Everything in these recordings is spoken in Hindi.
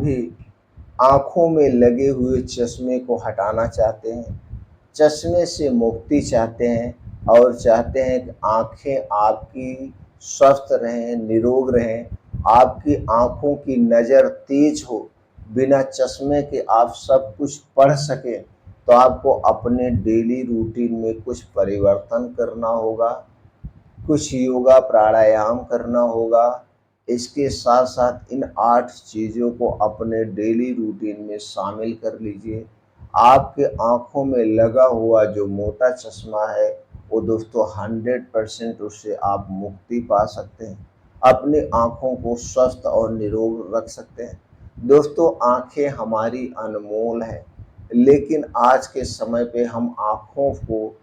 भी आँखों में लगे हुए चश्मे को हटाना चाहते हैं, चश्मे से मुक्ति चाहते हैं और चाहते हैं कि आँखें आपकी स्वस्थ रहें, निरोग रहें, आपकी आँखों की नज़र तेज हो, बिना चश्मे के आप सब कुछ पढ़ सकें, तो आपको अपने डेली रूटीन में कुछ परिवर्तन करना होगा, कुछ योगा प्राणायाम करना होगा। इसके साथ साथ इन 8 चीज़ों को अपने डेली रूटीन में शामिल कर लीजिए। आपके आँखों में लगा हुआ जो मोटा चश्मा है, वो दोस्तों 100% उससे आप मुक्ति पा सकते हैं। अपनी आँखों को स्वस्थ और निरोग रख सकते हैं। दोस्तों, आँखें हमारी अनमोल हैं, लेकिन आज के समय पे हम आँखों को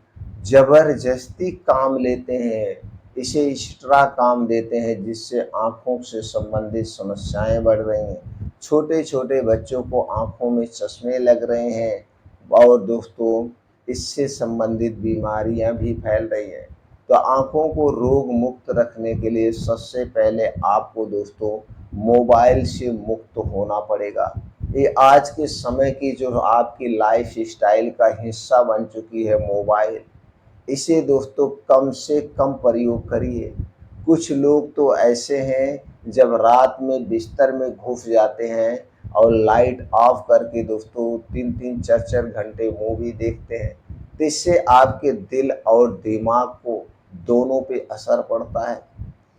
ज़बरदस्ती काम लेते हैं, इसे एक्स्ट्रा काम देते हैं, जिससे आँखों से संबंधित समस्याएँ बढ़ रही हैं। छोटे-छोटे बच्चों को आँखों में चश्मे लग रहे हैं और दोस्तों इससे संबंधित बीमारियाँ भी फैल रही हैं। तो आँखों को रोग मुक्त रखने के लिए सबसे पहले आपको दोस्तों मोबाइल से मुक्त होना पड़ेगा। ये आज के समय की जो आपकी लाइफ़स्टाइल का हिस्सा बन चुकी है मोबाइल, इसे दोस्तों कम से कम प्रयोग करिए। कुछ लोग तो ऐसे हैं, जब रात में बिस्तर में घुस जाते हैं और लाइट ऑफ करके दोस्तों 3-3 4-4 घंटे मूवी देखते हैं, तो इससे आपके दिल और दिमाग को दोनों पे असर पड़ता है।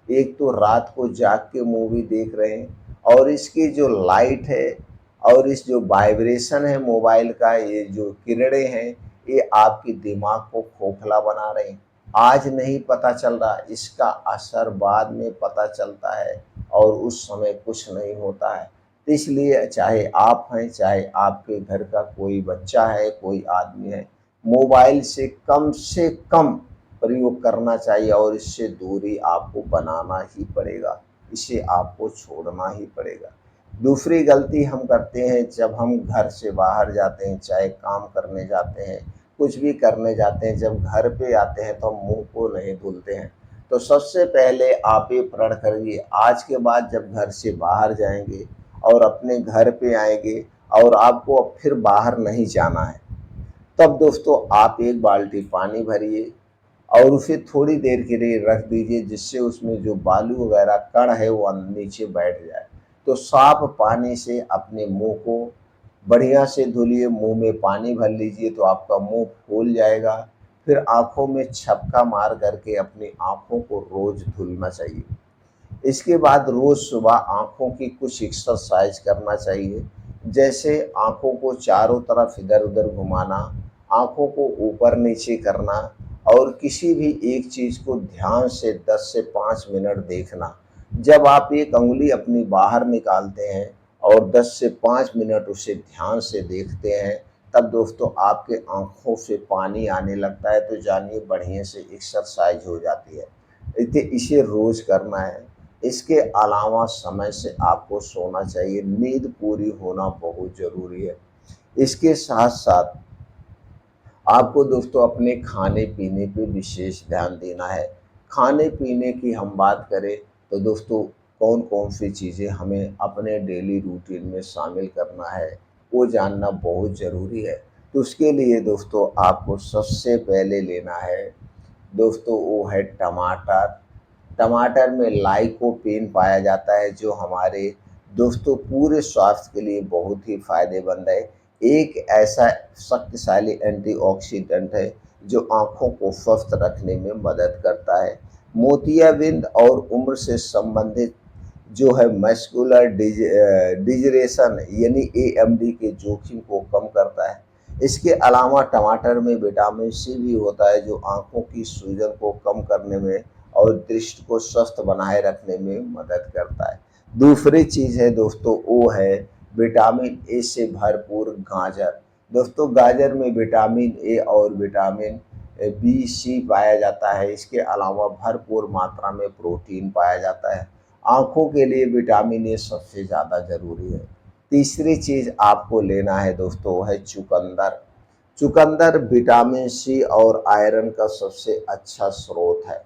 एक तो रात को जाग के मूवी देख रहे हैं और इसकी जो लाइट है और इस जो वाइब्रेशन है मोबाइल का, ये जो किरणें हैं, ये आपके दिमाग को खोखला बना रहे हैं। आज नहीं पता चल रहा, इसका असर बाद में पता चलता है और उस समय कुछ नहीं होता है। तो इसलिए चाहे आप हैं, चाहे आपके घर का कोई बच्चा है, कोई आदमी है, मोबाइल से कम प्रयोग करना चाहिए और इससे दूरी आपको बनाना ही पड़ेगा, इसे आपको छोड़ना ही पड़ेगा। दूसरी गलती हम करते हैं, जब हम घर से बाहर जाते हैं, चाहे काम करने जाते हैं, कुछ भी करने जाते हैं, जब घर पे आते हैं तो हम मुँह को नहीं धुलते हैं। तो सबसे पहले आप ये प्रण करिए, आज के बाद जब घर से बाहर जाएँगे और अपने घर पे आएँगे और आपको अब फिर बाहर नहीं जाना है, तब दोस्तों आप 1 बाल्टी पानी भरिए और उसे थोड़ी देर के लिए रख दीजिए, जिससे उसमें जो बालू वगैरह कण है वो नीचे बैठ जाए। तो साफ पानी से अपने मुंह को बढ़िया से धुलिए, मुंह में पानी भर लीजिए तो आपका मुंह फूल जाएगा। फिर आँखों में छपका मार करके अपनी आँखों को रोज़ धुलना चाहिए। इसके बाद रोज़ सुबह आँखों की कुछ एक्सरसाइज करना चाहिए, जैसे आँखों को चारों तरफ इधर-उधर घुमाना, आँखों को ऊपर-नीचे करना और किसी भी एक चीज़ को ध्यान से 10 से 5 मिनट देखना। जब आप एक उँगली अपनी बाहर निकालते हैं और 10 से 5 मिनट उसे ध्यान से देखते हैं, तब दोस्तों आपके आँखों से पानी आने लगता है, तो जानिए बढ़िया से एक्सरसाइज हो जाती है। इसे रोज़ करना है। इसके अलावा समय से आपको सोना चाहिए, नींद पूरी होना बहुत ज़रूरी है। इसके साथ-साथ आपको दोस्तों अपने खाने-पीने पे विशेष ध्यान देना है। खाने-पीने की हम बात करें तो दोस्तों कौन-कौन सी चीज़ें हमें अपने डेली रूटीन में शामिल करना है, वो जानना बहुत ज़रूरी है। तो उसके लिए दोस्तों आपको सबसे पहले लेना है दोस्तों, वो है टमाटर। टमाटर में लाइकोपीन पाया जाता है, जो हमारे दोस्तों पूरे स्वास्थ्य के लिए बहुत ही फ़ायदेमंद है। एक ऐसा शक्तिशाली एंटीऑक्सीडेंट है जो आँखों को स्वस्थ रखने में मदद करता है। मोतियाबिंद और उम्र से संबंधित जो है मस्कुलर डिजरेशन यानी एएमडी के जोखिम को कम करता है। इसके अलावा टमाटर में विटामिन सी भी होता है, जो आँखों की सूजन को कम करने में और दृष्टि को स्वस्थ बनाए रखने में मदद करता है। दूसरी चीज़ है दोस्तों, वो है विटामिन ए से भरपूर गाजर। दोस्तों गाजर में विटामिन ए और विटामिन बी, सी पाया जाता है। इसके अलावा भरपूर मात्रा में प्रोटीन पाया जाता है। आँखों के लिए विटामिन ए सबसे ज़्यादा ज़रूरी है। तीसरी चीज़ आपको लेना है दोस्तों, वो है चुकंदर। चुकंदर विटामिन सी और आयरन का सबसे अच्छा स्रोत है।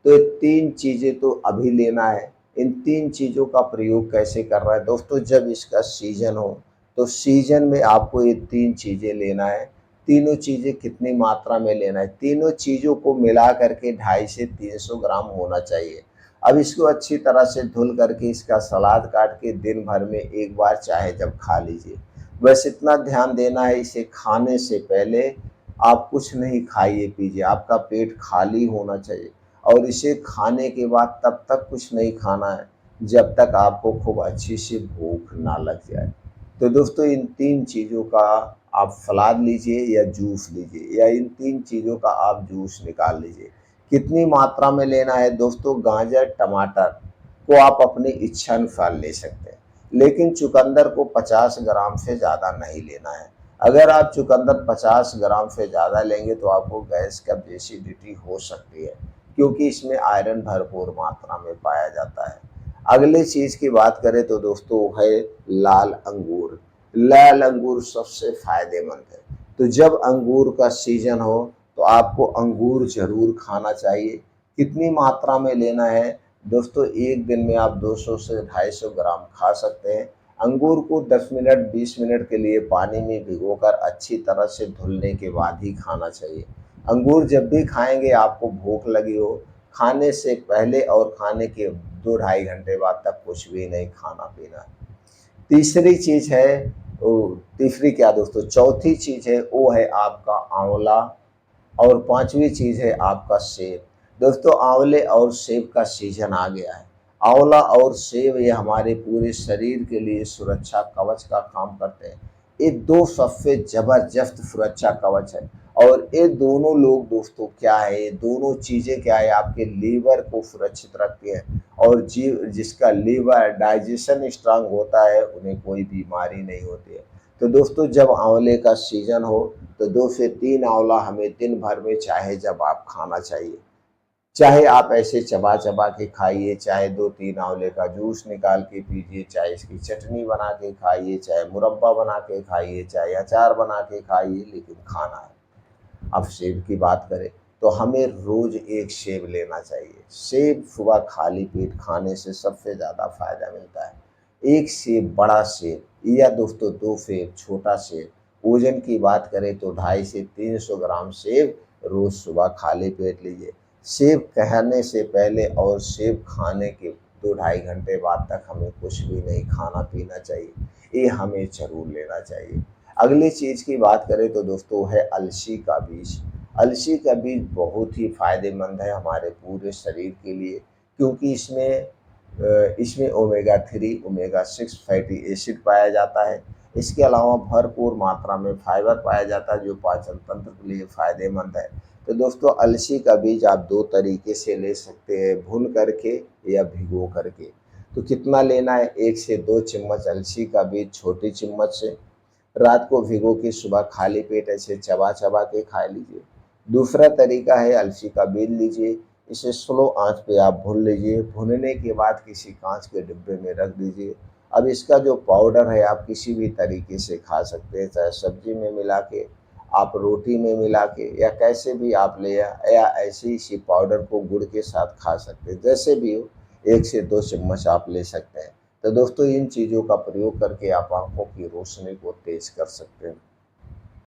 तो ये 3 चीज़ें तो अभी लेना है। इन 3 चीज़ों का प्रयोग कैसे करना है दोस्तों, जब इसका सीज़न हो तो सीज़न में आपको ये 3 चीज़ें लेना है। तीनों चीज़ें कितनी मात्रा में लेना है, तीनों चीज़ों को मिला करके 250 से 300 ग्राम होना चाहिए। अब इसको अच्छी तरह से धुल करके इसका सलाद काट के दिन भर में एक बार चाहे जब खा लीजिए। बस इतना ध्यान देना है, इसे खाने से पहले आप कुछ नहीं खाइए पीजिए, आपका पेट खाली होना चाहिए और इसे खाने के बाद तब तक कुछ नहीं खाना है जब तक आपको खूब अच्छी सी भूख ना लग जाए। तो दोस्तों इन 3 चीज़ों का आप सलाद लीजिए या जूस लीजिए, या इन 3 चीज़ों का आप जूस निकाल लीजिए। कितनी मात्रा में लेना है दोस्तों, गाजर टमाटर को आप अपनी इच्छा अनुसार ले सकते हैं, लेकिन चुकंदर को 50 ग्राम से ज़्यादा नहीं लेना है। अगर आप चुकंदर 50 ग्राम से ज़्यादा लेंगे तो आपको गैस का एसिडिटी हो सकती है, क्योंकि इसमें आयरन भरपूर मात्रा में पाया जाता है। अगले चीज़ की बात करें तो दोस्तों है लाल अंगूर। लाल अंगूर सबसे फ़ायदेमंद है। तो जब अंगूर का सीज़न हो तो आपको अंगूर ज़रूर खाना चाहिए। कितनी मात्रा में लेना है दोस्तों, एक दिन में आप 200 से 250 ग्राम खा सकते हैं। अंगूर को 10 मिनट 20 मिनट के लिए पानी में भिगोकर अच्छी तरह से धुलने के बाद ही खाना चाहिए। अंगूर जब भी खाएंगे आपको भूख लगी हो, खाने से पहले और खाने के 2 ढाई घंटे बाद तक कुछ भी नहीं खाना पीना। तीसरी चीज़ है तीसरी क्या दोस्तों, चौथी चीज़ है वो है आपका आंवला, और पांचवी चीज़ है आपका सेब। दोस्तों आंवले और सेब का सीजन आ गया है। आंवला और सेब ये हमारे पूरे शरीर के लिए सुरक्षा कवच का काम करते हैं। ये दो सबसे जबरदस्त सुरक्षा कवच है, और ये दोनों लोग दोस्तों क्या है, ये दोनों चीज़ें क्या है, आपके लीवर को सुरक्षित रखती हैं, और जीव जिसका लीवर डाइजेशन स्ट्रांग होता है उन्हें कोई बीमारी नहीं होती है। तो दोस्तों जब आंवले का सीजन हो तो 2 से 3 आंवला हमें दिन भर में चाहे जब आप खाना चाहिए। चाहे आप ऐसे चबा-चबा के खाइए, चाहे 2-3 आंवले का जूस निकाल के पीजिए, चाहे इसकी चटनी बना के खाइए, चाहे मुरब्बा बना के खाइए, चाहे अचार बना के खाइए, लेकिन खाना है। अब सेब की बात करें तो हमें रोज़ 1 सेब लेना चाहिए। सेब सुबह खाली पेट खाने से सबसे ज़्यादा फ़ायदा मिलता है। 1 सेब बड़ा सेब या दोस्तों 2 सेब छोटा सेब। वज़न की बात करें तो 250 से 300 ग्राम सेब रोज़ सुबह खाली पेट लीजिए। सेब खाने से पहले और सेब खाने के 2 ढाई घंटे बाद तक हमें कुछ भी नहीं खाना-पीना चाहिए। ये हमें ज़रूर लेना चाहिए। अगली चीज़ की बात करें तो दोस्तों है अलसी का बीज। अलसी का बीज बहुत ही फ़ायदेमंद है हमारे पूरे शरीर के लिए, क्योंकि इसमें ओमेगा 3 ओमेगा 6 फैटी एसिड पाया जाता है। इसके अलावा भरपूर मात्रा में फाइबर पाया जाता है जो पाचन तंत्र के लिए फ़ायदेमंद है। तो दोस्तों अलसी का बीज आप 2 तरीके से ले सकते हैं, भून करके या भिगो करके। तो कितना लेना है, 1 से 2 चम्मच अलसी का बीज छोटी चम्मच से रात को भिगो के सुबह खाली पेट ऐसे चबा-चबा के खा लीजिए। दूसरा तरीका है अलसी का बीज लीजिए, इसे स्लो आँच पे आप भून लीजिए, भूनने के बाद किसी काँच के डिब्बे में रख दीजिए। अब इसका जो पाउडर है आप किसी भी तरीके से खा सकते हैं, चाहे सब्जी में मिला के, आप रोटी में मिला के, या कैसे भी आप ले या ऐसे ही इसी पाउडर को गुड़ के साथ खा सकते हैं। जैसे भी हो 1 से 2 चम्मच आप ले सकते हैं। तो दोस्तों इन चीज़ों का प्रयोग करके आप आँखों की रोशनी को तेज़ कर सकते हैं।